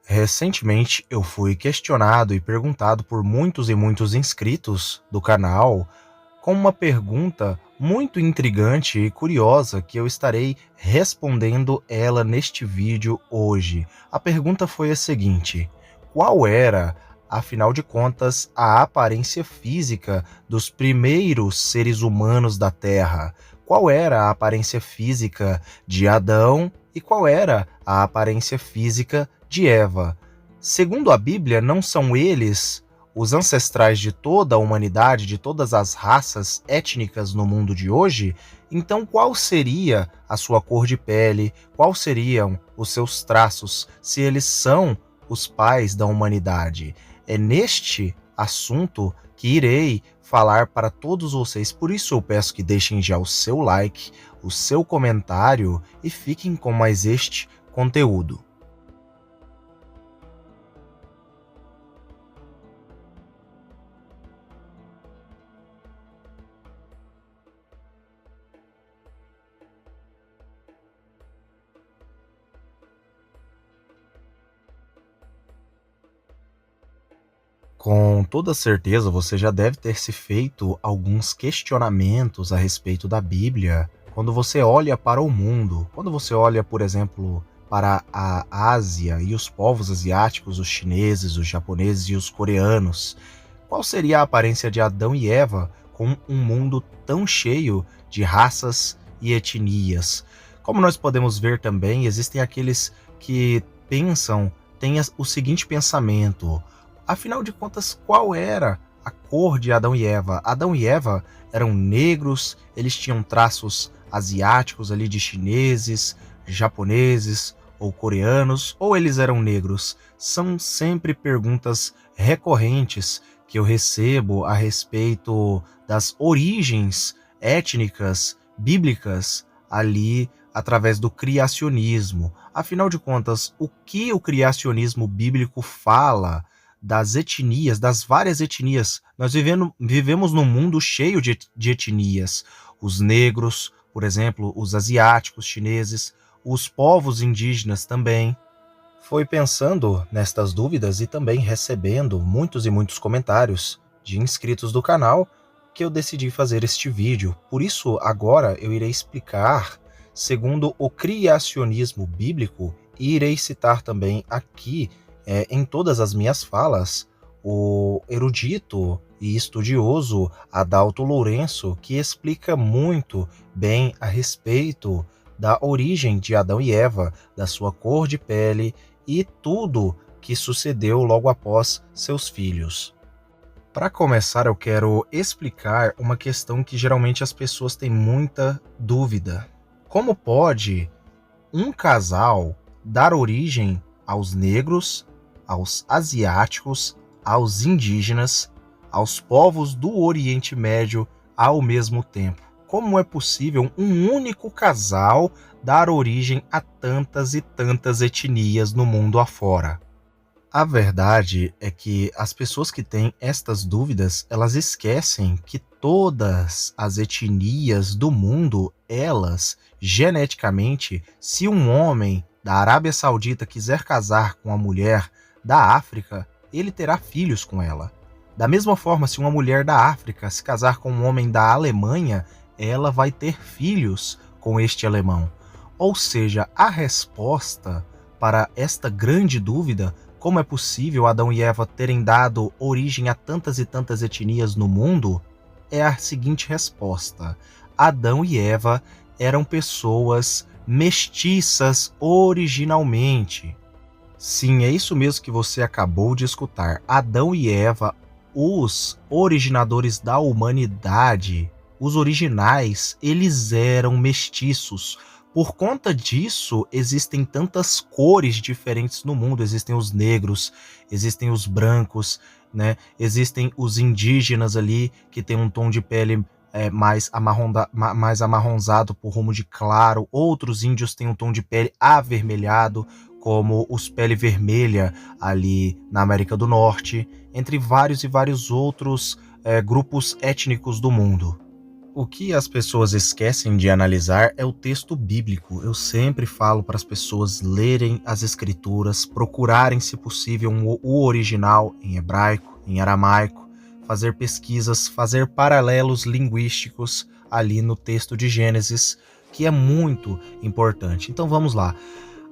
Recentemente eu fui questionado e perguntado por muitos e muitos inscritos do canal com uma pergunta muito intrigante e curiosa que eu estarei respondendo ela neste vídeo hoje. A pergunta foi a seguinte: qual era, afinal de contas, a aparência física dos primeiros seres humanos da Terra? Qual era a aparência física de Adão e qual era a aparência física de Eva? Segundo a Bíblia, não são eles os ancestrais de toda a humanidade, de todas as raças étnicas no mundo de hoje? Então, qual seria a sua cor de pele? Quais seriam os seus traços, se eles são os pais da humanidade? É neste assunto que irei falar para todos vocês. Por isso eu peço que deixem já o seu like, o seu comentário e fiquem com mais este conteúdo. Com toda certeza, você já deve ter se feito alguns questionamentos a respeito da Bíblia quando você olha para o mundo. Quando você olha, por exemplo, para a Ásia e os povos asiáticos, os chineses, os japoneses e os coreanos, qual seria a aparência de Adão e Eva com um mundo tão cheio de raças e etnias? Como nós podemos ver também, existem aqueles que pensam, têm o seguinte pensamento: afinal de contas, qual era a cor de Adão e Eva? Adão e Eva eram negros, eles tinham traços asiáticos ali de chineses, japoneses ou coreanos, ou eles eram negros? São sempre perguntas recorrentes que eu recebo a respeito das origens étnicas, bíblicas, ali através do criacionismo. Afinal de contas, o que o criacionismo bíblico fala das etnias, das várias etnias? Nós vivemos num mundo cheio de etnias. Os negros, por exemplo, os asiáticos, chineses, os povos indígenas também. Foi pensando nestas dúvidas e também recebendo muitos e muitos comentários de inscritos do canal que eu decidi fazer este vídeo. Por isso, agora eu irei explicar segundo o criacionismo bíblico e irei citar também aqui em todas as minhas falas, o erudito e estudioso Adalto Lourenço, que explica muito bem a respeito da origem de Adão e Eva, da sua cor de pele e tudo que sucedeu logo após seus filhos. Para começar, eu quero explicar uma questão que geralmente as pessoas têm muita dúvida. Como pode um casal dar origem aos negros, aos asiáticos, aos indígenas, aos povos do Oriente Médio ao mesmo tempo? Como é possível um único casal dar origem a tantas e tantas etnias no mundo afora? A verdade é que as pessoas que têm estas dúvidas, elas esquecem que todas as etnias do mundo, elas, geneticamente, se um homem da Arábia Saudita quiser casar com uma mulher da África, ele terá filhos com ela. Da mesma forma, se uma mulher da África se casar com um homem da Alemanha, ela vai ter filhos com este alemão. Ou seja, a resposta para esta grande dúvida, como é possível Adão e Eva terem dado origem a tantas e tantas etnias no mundo, é a seguinte resposta: Adão e Eva eram pessoas mestiças originalmente. Sim, é isso mesmo que você acabou de escutar. Adão e Eva, os originadores da humanidade, os originais, eles eram mestiços. Por conta disso, existem tantas cores diferentes no mundo. Existem os negros, existem os brancos, né? Existem os indígenas ali, que tem um tom de pele mais amarronzado por rumo de claro. Outros índios têm um tom de pele avermelhado, como os pele vermelha ali na América do Norte, entre vários e vários outros grupos étnicos do mundo. O que as pessoas esquecem de analisar é o texto bíblico. Eu sempre falo para as pessoas lerem as escrituras, procurarem, se possível, o original em hebraico, em aramaico, fazer pesquisas, fazer paralelos linguísticos ali no texto de Gênesis, que é muito importante. Então vamos lá.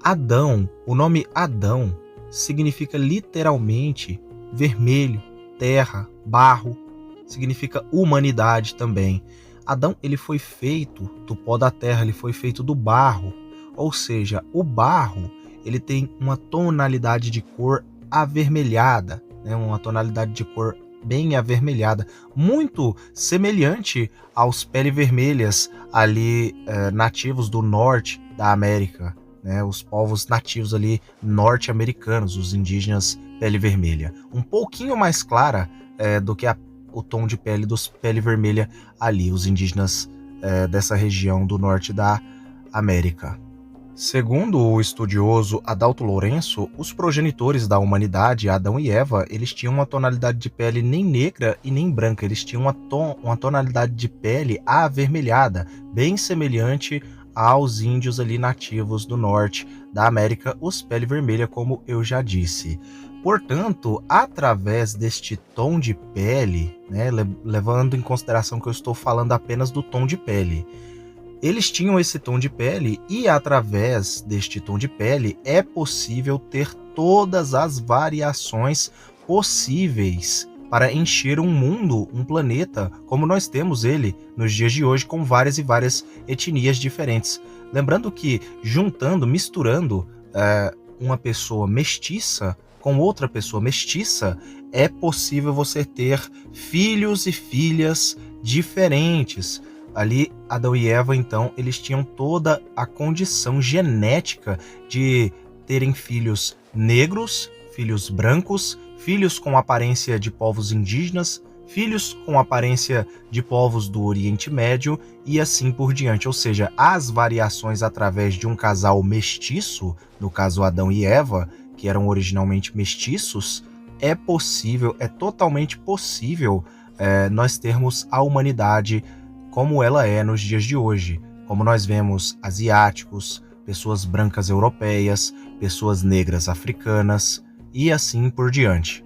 Adão, o nome Adão significa literalmente vermelho, terra, barro, significa humanidade também. Adão, ele foi feito do pó da terra, ele foi feito do barro. Ou seja, o barro, ele tem uma tonalidade de cor avermelhada, né? Uma tonalidade de cor bem avermelhada, muito semelhante aos pele vermelhas ali nativos do norte da América, né? Os povos nativos ali norte-americanos, os indígenas pele vermelha. Um pouquinho mais clara do que o tom de pele dos pele vermelha ali, os indígenas dessa região do norte da América. Segundo o estudioso Adalto Lourenço, os progenitores da humanidade, Adão e Eva, eles tinham uma tonalidade de pele nem negra e nem branca, eles tinham uma tonalidade de pele avermelhada, bem semelhante aos índios ali nativos do norte da América, os pele vermelha, como eu já disse. Portanto, através deste tom de pele, né, levando em consideração que eu estou falando apenas do tom de pele, eles tinham esse tom de pele e através deste tom de pele é possível ter todas as variações possíveis para encher um mundo, um planeta, como nós temos ele nos dias de hoje, com várias e várias etnias diferentes. Lembrando que juntando, misturando uma pessoa mestiça com outra pessoa mestiça, é possível você ter filhos e filhas diferentes. Ali, Adão e Eva, então, eles tinham toda a condição genética de terem filhos negros, filhos brancos, filhos com aparência de povos indígenas, filhos com aparência de povos do Oriente Médio e assim por diante. Ou seja, as variações através de um casal mestiço, no caso Adão e Eva, que eram originalmente mestiços, é possível, é totalmente possível nós termos a humanidade como ela é nos dias de hoje, como nós vemos asiáticos, pessoas brancas europeias, pessoas negras africanas e assim por diante.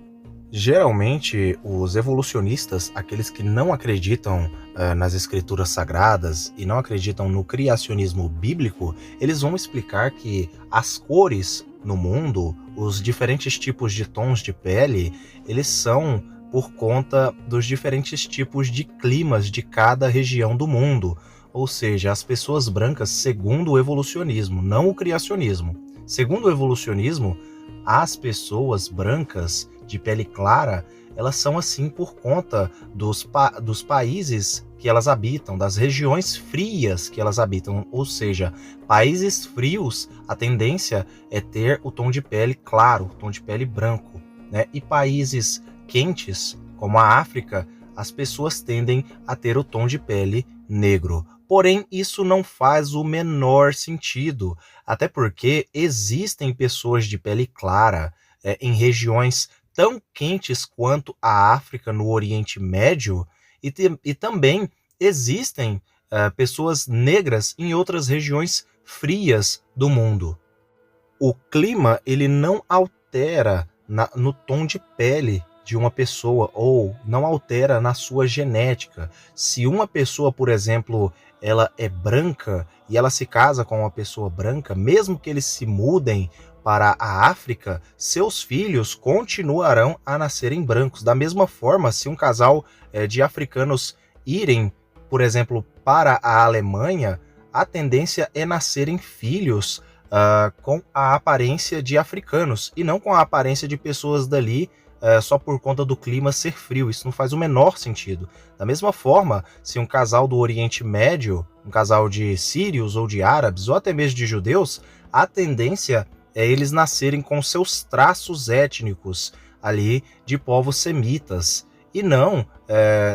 Geralmente, os evolucionistas, aqueles que não acreditam nas escrituras sagradas e não acreditam no criacionismo bíblico, eles vão explicar que as cores no mundo, os diferentes tipos de tons de pele, eles são por conta dos diferentes tipos de climas de cada região do mundo. Ou seja, as pessoas brancas, segundo o evolucionismo, não o criacionismo. Segundo o evolucionismo, as pessoas brancas de pele clara, elas são assim por conta dos países que elas habitam, das regiões frias que elas habitam. Ou seja, países frios, a tendência é ter o tom de pele claro, o tom de pele branco, né? E países quentes, como a África, as pessoas tendem a ter o tom de pele negro. Porém, isso não faz o menor sentido, até porque existem pessoas de pele clara em regiões tão quentes quanto a África no Oriente Médio e também existem pessoas negras em outras regiões frias do mundo. O clima ele não altera no tom de pele de uma pessoa ou não altera na sua genética. Se uma pessoa, por exemplo, ela é branca e ela se casa com uma pessoa branca, mesmo que eles se mudem para a África, seus filhos continuarão a nascerem brancos. Da mesma forma, se um casal de africanos irem, por exemplo, para a Alemanha, a tendência é nascerem filhos com a aparência de africanos e não com a aparência de pessoas dali só por conta do clima ser frio. Isso não faz o menor sentido. Da mesma forma, se um casal do Oriente Médio, um casal de sírios ou de árabes, ou até mesmo de judeus, a tendência é eles nascerem com seus traços étnicos ali de povos semitas, e não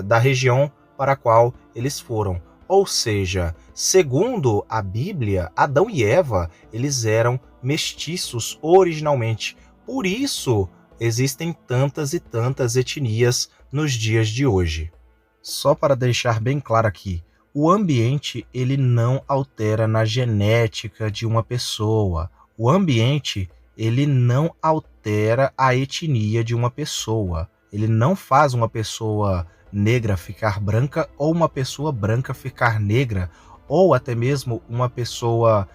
da região para a qual eles foram. Ou seja, segundo a Bíblia, Adão e Eva, eles eram mestiços originalmente. Por isso, existem tantas e tantas etnias nos dias de hoje. Só para deixar bem claro aqui, O ambiente, ele não altera na genética de uma pessoa. O ambiente, ele não altera a etnia de uma pessoa. Ele não faz uma pessoa negra ficar branca ou uma pessoa branca ficar negra, ou até mesmo uma pessoa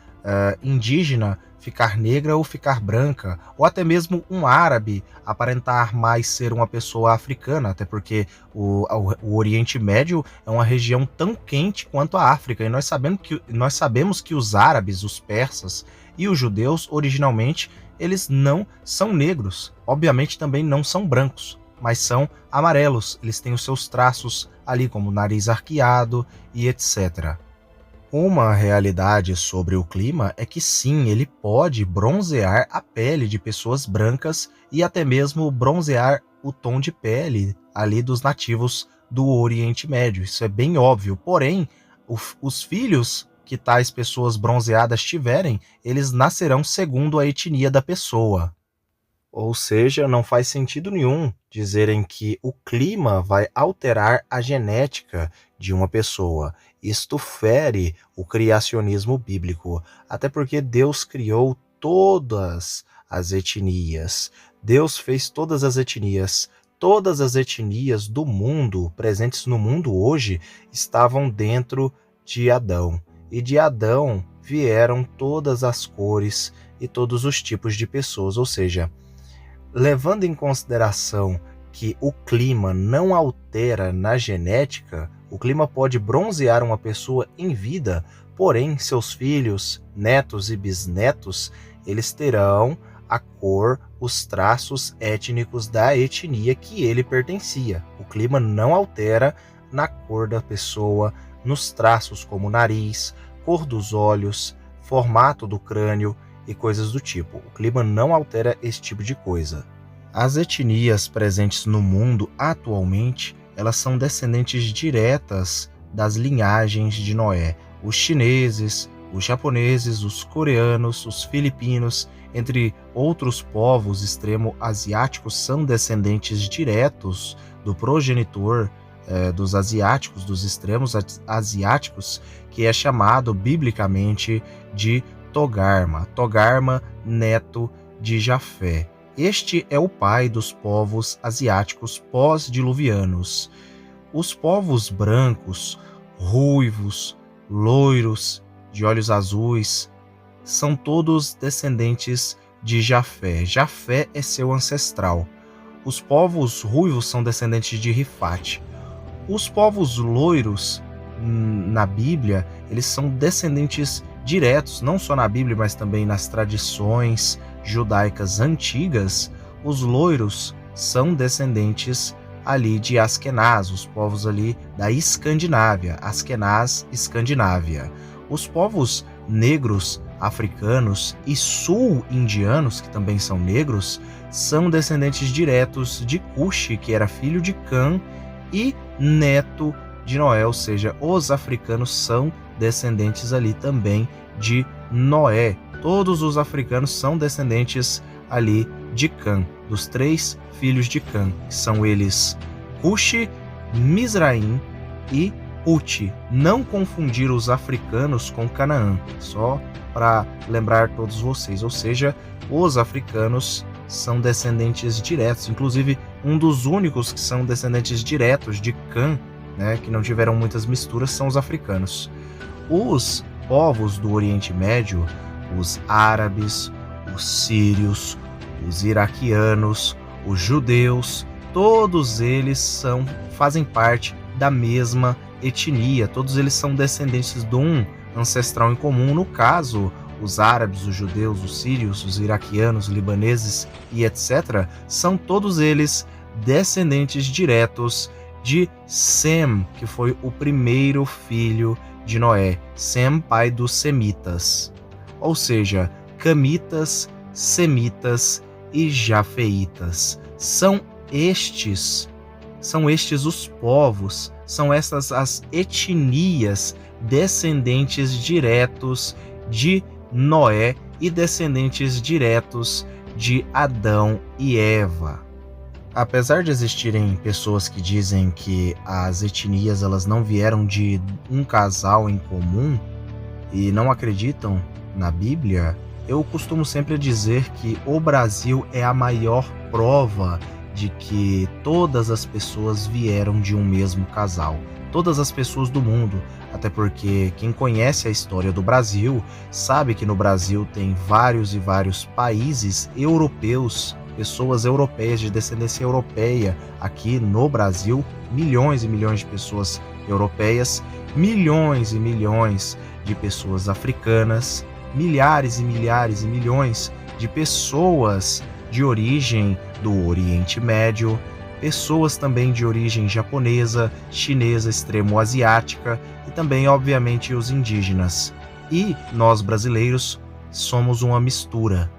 indígena ficar negra ou ficar branca, ou até mesmo um árabe aparentar mais ser uma pessoa africana, até porque o Oriente Médio é uma região tão quente quanto a África, e nós sabemos que os árabes, os persas e os judeus, originalmente, eles não são negros, obviamente também não são brancos, mas são amarelos, eles têm os seus traços ali, como nariz arqueado e etc. Uma realidade sobre o clima é que sim, ele pode bronzear a pele de pessoas brancas e até mesmo bronzear o tom de pele ali dos nativos do Oriente Médio. Isso é bem óbvio. Porém, os filhos que tais pessoas bronzeadas tiverem, eles nascerão segundo a etnia da pessoa. Ou seja, não faz sentido nenhum dizerem que o clima vai alterar a genética de uma pessoa. Isto fere o criacionismo bíblico, até porque Deus criou todas as etnias. Deus fez todas as etnias. Todas as etnias do mundo, presentes no mundo hoje, estavam dentro de Adão. E de Adão vieram todas as cores e todos os tipos de pessoas, ou seja, levando em consideração que o clima não altera na genética, o clima pode bronzear uma pessoa em vida, porém seus filhos, netos e bisnetos, eles terão a cor, os traços étnicos da etnia que ele pertencia. O clima não altera na cor da pessoa, nos traços como nariz, cor dos olhos, formato do crânio e coisas do tipo. O clima não altera esse tipo de coisa. As etnias presentes no mundo atualmente, elas são descendentes diretas das linhagens de Noé. Os chineses, os japoneses, os coreanos, os filipinos, entre outros povos extremo-asiáticos, são descendentes diretos do progenitor dos asiáticos, dos extremos asiáticos, que é chamado biblicamente de Togarma. Togarma, neto de Jafé. Este é o pai dos povos asiáticos pós-diluvianos. Os povos brancos, ruivos, loiros, de olhos azuis, são todos descendentes de Jafé. Jafé é seu ancestral. Os povos ruivos são descendentes de Rifate. Os povos loiros, na Bíblia, eles são descendentes diretos, não só na Bíblia, mas também nas tradições judaicas antigas. Os loiros são descendentes ali de Askenaz, os povos ali da Escandinávia, Askenaz, Escandinávia. Os povos negros africanos e sul-indianos, que também são negros, são descendentes diretos de Cuxi, que era filho de Cã e neto de Noé, ou seja, os africanos são descendentes ali também de Noé. Todos os africanos são descendentes ali de Cã, dos 3 filhos de Cã, que são eles Cuxi, Mizraim e Puti. Não confundir os africanos com Canaã, só para lembrar todos vocês, ou seja, os africanos são descendentes diretos, inclusive um dos únicos que são descendentes diretos de Cã, né, que não tiveram muitas misturas, são os africanos. Os povos do Oriente Médio, os árabes, os sírios, os iraquianos, os judeus, todos eles fazem parte da mesma etnia, todos eles são descendentes de um ancestral em comum. No caso, os árabes, os judeus, os sírios, os iraquianos, libaneses e etc., são todos eles descendentes diretos de Sem, que foi o primeiro filho de Noé, Sem, pai dos semitas. Ou seja, camitas, semitas e jafeitas. São estes os povos, são estas as etnias descendentes diretos de Noé e descendentes diretos de Adão e Eva. Apesar de existirem pessoas que dizem que as etnias elas não vieram de um casal em comum e não acreditam na Bíblia, eu costumo sempre dizer que o Brasil é a maior prova de que todas as pessoas vieram de um mesmo casal. Todas as pessoas do mundo, até porque quem conhece a história do Brasil sabe que no Brasil tem vários e vários países europeus, pessoas europeias de descendência europeia aqui no Brasil, milhões e milhões de pessoas europeias, milhões e milhões de pessoas africanas, milhares e milhares e milhões de pessoas de origem do Oriente Médio, pessoas também de origem japonesa, chinesa, extremo-asiática e também, obviamente, os indígenas. E nós brasileiros somos uma mistura.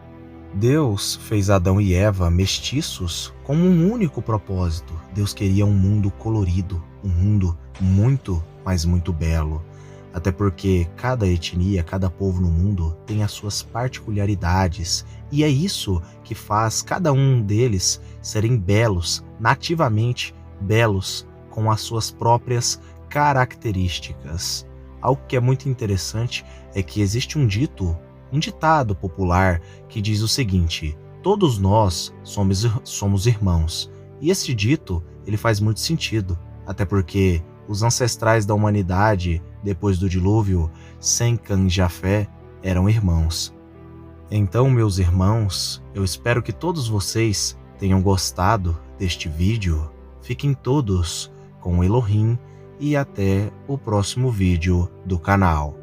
Deus fez Adão e Eva mestiços com um único propósito. Deus queria um mundo colorido, um mundo muito, mas muito belo. Até porque cada etnia, cada povo no mundo tem as suas particularidades, e é isso que faz cada um deles serem belos, nativamente belos, com as suas próprias características. Algo que é muito interessante é que existe um ditado popular que diz o seguinte: todos nós somos irmãos. E esse dito, ele faz muito sentido, até porque os ancestrais da humanidade, depois do dilúvio, Sem, Cã e Jafé, eram irmãos. Então, meus irmãos, eu espero que todos vocês tenham gostado deste vídeo. Fiquem todos com Elohim e até o próximo vídeo do canal.